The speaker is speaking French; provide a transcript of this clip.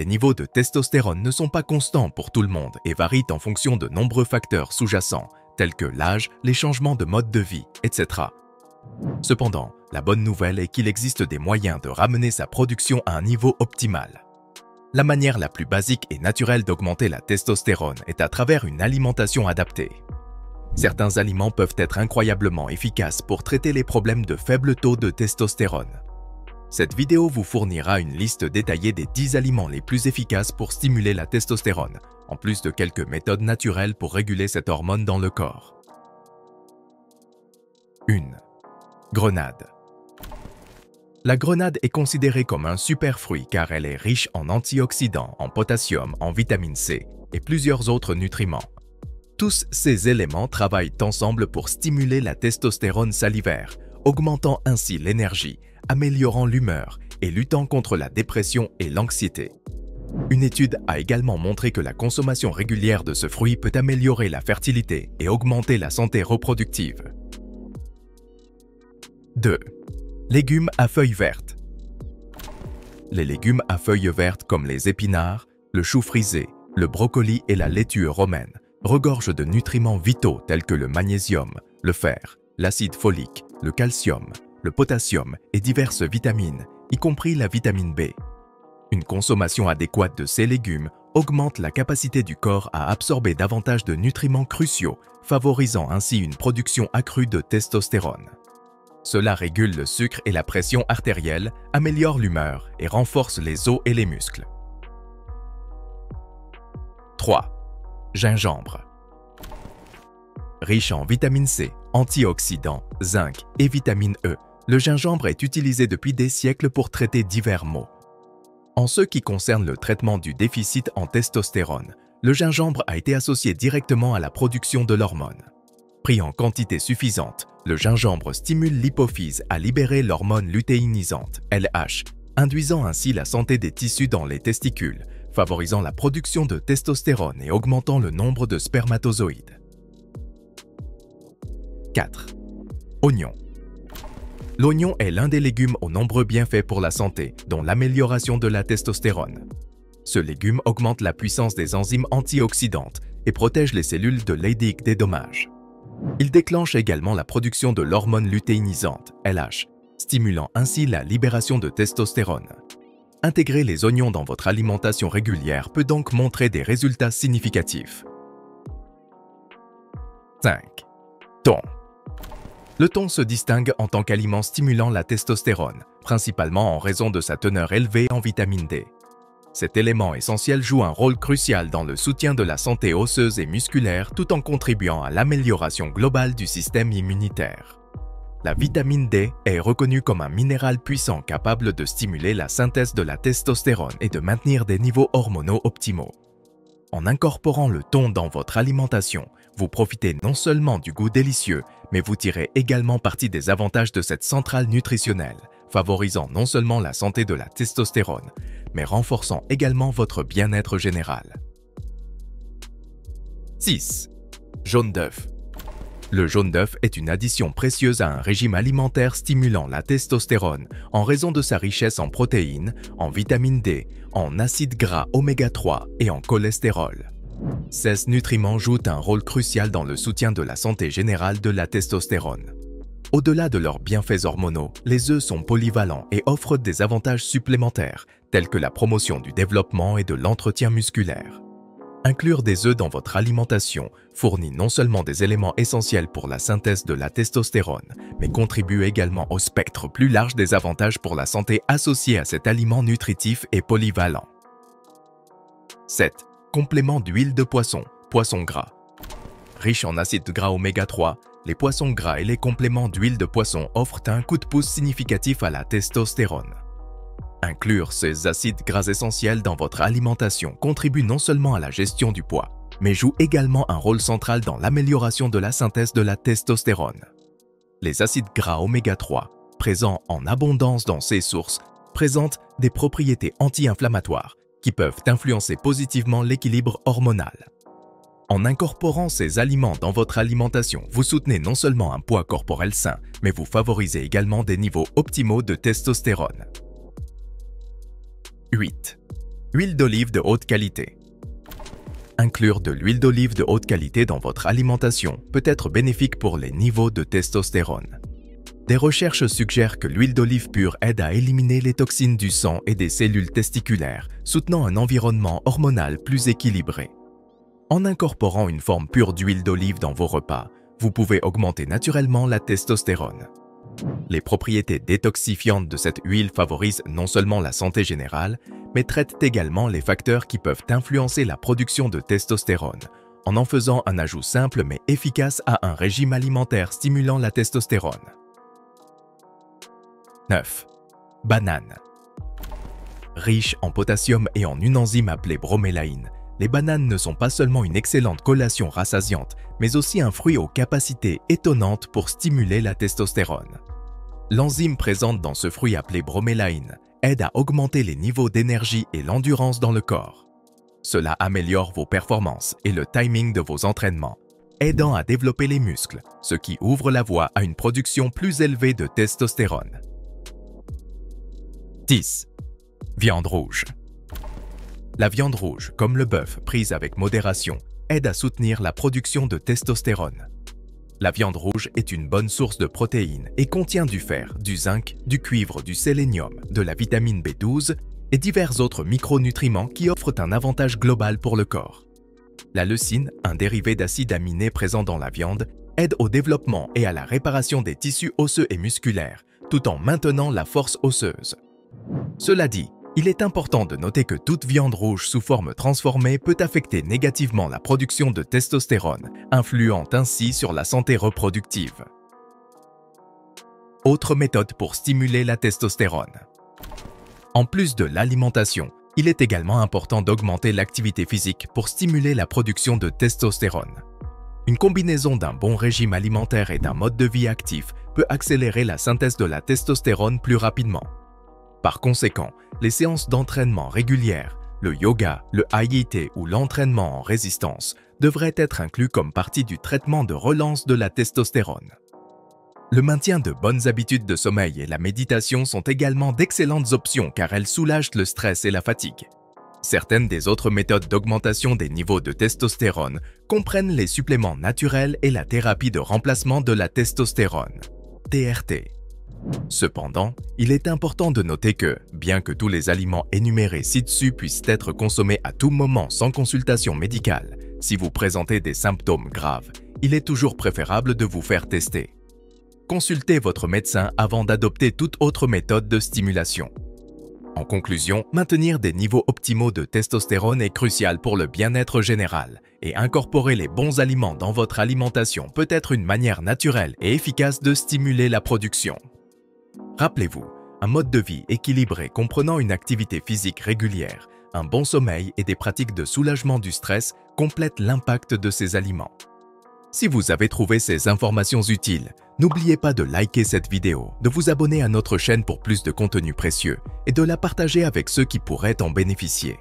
Les niveaux de testostérone ne sont pas constants pour tout le monde et varient en fonction de nombreux facteurs sous-jacents, tels que l'âge, les changements de mode de vie, etc. Cependant, la bonne nouvelle est qu'il existe des moyens de ramener sa production à un niveau optimal. La manière la plus basique et naturelle d'augmenter la testostérone est à travers une alimentation adaptée. Certains aliments peuvent être incroyablement efficaces pour traiter les problèmes de faible taux de testostérone. Cette vidéo vous fournira une liste détaillée des 10 aliments les plus efficaces pour stimuler la testostérone, en plus de quelques méthodes naturelles pour réguler cette hormone dans le corps. 1. Grenade. La grenade est considérée comme un super fruit car elle est riche en antioxydants, en potassium, en vitamine C et plusieurs autres nutriments. Tous ces éléments travaillent ensemble pour stimuler la testostérone salivaire, augmentant ainsi l'énergie, améliorant l'humeur et luttant contre la dépression et l'anxiété. Une étude a également montré que la consommation régulière de ce fruit peut améliorer la fertilité et augmenter la santé reproductive. 2. Légumes à feuilles vertes. Les légumes à feuilles vertes comme les épinards, le chou frisé, le brocoli et la laitue romaine regorgent de nutriments vitaux tels que le magnésium, le fer, l'acide folique, le calcium, le potassium et diverses vitamines, y compris la vitamine B. Une consommation adéquate de ces légumes augmente la capacité du corps à absorber davantage de nutriments cruciaux, favorisant ainsi une production accrue de testostérone. Cela régule le sucre et la pression artérielle, améliore l'humeur et renforce les os et les muscles. 3. Gingembre. Riche en vitamine C, antioxydants, zinc et vitamine E, le gingembre est utilisé depuis des siècles pour traiter divers maux. En ce qui concerne le traitement du déficit en testostérone, le gingembre a été associé directement à la production de l'hormone. Pris en quantité suffisante, le gingembre stimule l'hypophyse à libérer l'hormone lutéinisante, LH, induisant ainsi la santé des tissus dans les testicules, favorisant la production de testostérone et augmentant le nombre de spermatozoïdes. 4. Oignon. L'oignon est l'un des légumes aux nombreux bienfaits pour la santé, dont l'amélioration de la testostérone. Ce légume augmente la puissance des enzymes antioxydantes et protège les cellules de Leydig des dommages. Il déclenche également la production de l'hormone lutéinisante, LH, stimulant ainsi la libération de testostérone. Intégrer les oignons dans votre alimentation régulière peut donc montrer des résultats significatifs. 5. Thon. Le thon se distingue en tant qu'aliment stimulant la testostérone, principalement en raison de sa teneur élevée en vitamine D. Cet élément essentiel joue un rôle crucial dans le soutien de la santé osseuse et musculaire tout en contribuant à l'amélioration globale du système immunitaire. La vitamine D est reconnue comme un minéral puissant capable de stimuler la synthèse de la testostérone et de maintenir des niveaux hormonaux optimaux. En incorporant le thon dans votre alimentation, vous profitez non seulement du goût délicieux, mais vous tirez également parti des avantages de cette centrale nutritionnelle, favorisant non seulement la santé de la testostérone, mais renforçant également votre bien-être général. 6. Jaune d'œuf. Le jaune d'œuf est une addition précieuse à un régime alimentaire stimulant la testostérone en raison de sa richesse en protéines, en vitamine D, en acides gras oméga 3 et en cholestérol. Ces nutriments jouent un rôle crucial dans le soutien de la santé générale de la testostérone. Au-delà de leurs bienfaits hormonaux, les œufs sont polyvalents et offrent des avantages supplémentaires, tels que la promotion du développement et de l'entretien musculaire. Inclure des œufs dans votre alimentation fournit non seulement des éléments essentiels pour la synthèse de la testostérone, mais contribue également au spectre plus large des avantages pour la santé associés à cet aliment nutritif et polyvalent. 7. Complément d'huile de poisson, poisson gras. Riche en acides gras oméga 3, les poissons gras et les compléments d'huile de poisson offrent un coup de pouce significatif à la testostérone. Inclure ces acides gras essentiels dans votre alimentation contribue non seulement à la gestion du poids, mais joue également un rôle central dans l'amélioration de la synthèse de la testostérone. Les acides gras oméga 3, présents en abondance dans ces sources, présentent des propriétés anti-inflammatoires qui peuvent influencer positivement l'équilibre hormonal. En incorporant ces aliments dans votre alimentation, vous soutenez non seulement un poids corporel sain, mais vous favorisez également des niveaux optimaux de testostérone. 8. Huile d'olive de haute qualité. Inclure de l'huile d'olive de haute qualité dans votre alimentation peut être bénéfique pour les niveaux de testostérone. Des recherches suggèrent que l'huile d'olive pure aide à éliminer les toxines du sang et des cellules testiculaires, soutenant un environnement hormonal plus équilibré. En incorporant une forme pure d'huile d'olive dans vos repas, vous pouvez augmenter naturellement la testostérone. Les propriétés détoxifiantes de cette huile favorisent non seulement la santé générale, mais traitent également les facteurs qui peuvent influencer la production de testostérone, en faisant un ajout simple mais efficace à un régime alimentaire stimulant la testostérone. 9. Banane. Riches en potassium et en une enzyme appelée bromélaïne, les bananes ne sont pas seulement une excellente collation rassasiante, mais aussi un fruit aux capacités étonnantes pour stimuler la testostérone. L'enzyme présente dans ce fruit appelé bromélaïne aide à augmenter les niveaux d'énergie et l'endurance dans le corps. Cela améliore vos performances et le timing de vos entraînements, aidant à développer les muscles, ce qui ouvre la voie à une production plus élevée de testostérone. 10. Viande rouge. La viande rouge, comme le bœuf, prise avec modération, aide à soutenir la production de testostérone. La viande rouge est une bonne source de protéines et contient du fer, du zinc, du cuivre, du sélénium, de la vitamine B12 et divers autres micronutriments qui offrent un avantage global pour le corps. La leucine, un dérivé d'acide aminé présent dans la viande, aide au développement et à la réparation des tissus osseux et musculaires, tout en maintenant la force osseuse. Cela dit, il est important de noter que toute viande rouge sous forme transformée peut affecter négativement la production de testostérone, influant ainsi sur la santé reproductive. Autre méthode pour stimuler la testostérone. En plus de l'alimentation, il est également important d'augmenter l'activité physique pour stimuler la production de testostérone. Une combinaison d'un bon régime alimentaire et d'un mode de vie actif peut accélérer la synthèse de la testostérone plus rapidement. Par conséquent, les séances d'entraînement régulières, le yoga, le HIIT ou l'entraînement en résistance devraient être inclus comme partie du traitement de relance de la testostérone. Le maintien de bonnes habitudes de sommeil et la méditation sont également d'excellentes options car elles soulagent le stress et la fatigue. Certaines des autres méthodes d'augmentation des niveaux de testostérone comprennent les suppléments naturels et la thérapie de remplacement de la testostérone, TRT. Cependant, il est important de noter que, bien que tous les aliments énumérés ci-dessus puissent être consommés à tout moment sans consultation médicale, si vous présentez des symptômes graves, il est toujours préférable de vous faire tester. Consultez votre médecin avant d'adopter toute autre méthode de stimulation. En conclusion, maintenir des niveaux optimaux de testostérone est crucial pour le bien-être général et incorporer les bons aliments dans votre alimentation peut être une manière naturelle et efficace de stimuler la production. Rappelez-vous, un mode de vie équilibré comprenant une activité physique régulière, un bon sommeil et des pratiques de soulagement du stress complètent l'impact de ces aliments. Si vous avez trouvé ces informations utiles, n'oubliez pas de liker cette vidéo, de vous abonner à notre chaîne pour plus de contenu précieux et de la partager avec ceux qui pourraient en bénéficier.